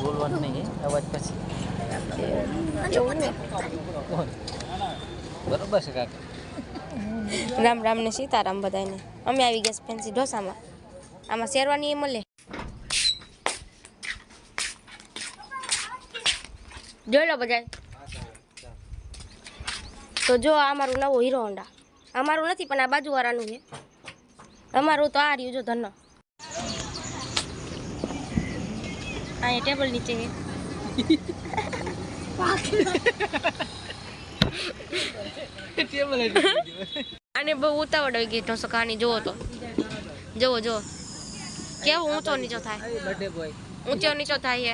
બોલવાનું નહીં અવાજ પછી બરોબર છે કાકા રામ રામ ને સીતારામ બધાને અમે આવી ગયા ફેન્સી ઢોસામાં આમાં શેરવાની એ મળે જોઈ લો બધા તો જો આ અમારું નવો હીરો હોન્ડા અમારું નથી પણ આ બાજુવાળાનું છે અમારું તો આ રહ્યું જો ધન અહીંયા ટેબલ નીચે આને બહુ ઉતાવળ આવી ગઈ ઢોસો ખાવાની જોવો તો જોવો કેવો ઊંચો નીચો થાય ઊંચો નીચો થાય છે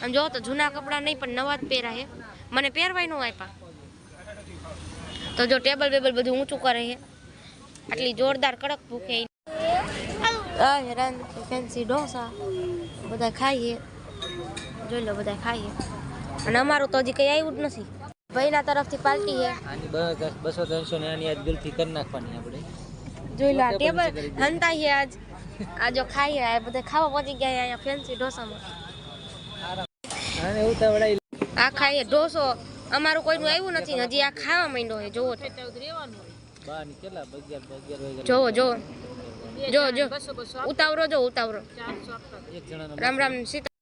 આમ જોવો તો જૂના કપડાં નહીં પણ નવા જ પહેરા છે મને પહેરવાય ન આપ્યા તો જો ટેબલ બેબલ બધું ઊંચું કરે છે આટલી જોરદાર કડક ભૂખે હેરાન ફેન્સી ઢોસા બધા ખાઈએ જોઈ લો બધા ખાઈએ અને અમારું તો હજી કંઈ આવ્યું જ નથી ભાઈના તરફથી પાર્ટી છે આની 200-300 ને આની આજ ગુલ્ફી કરી નાખવાની આપણે જોઈ લો ટેબલ હંતા છે આ જો ખાઈએ આ બધા ખાવા પહોંચી ગયા અહીંયા ફેન્સી ઢોસામાં આને ઉતાવળાઈ આ ખાઈએ ઢોસો અમારું કોઈનું આવ્યું નથી હજી આ ખાવા માંડ્યો છે જોવો તો બહાર નીકળ્યા 11 જો ઉતાવરો એક જણાનો રામ રામ સીતા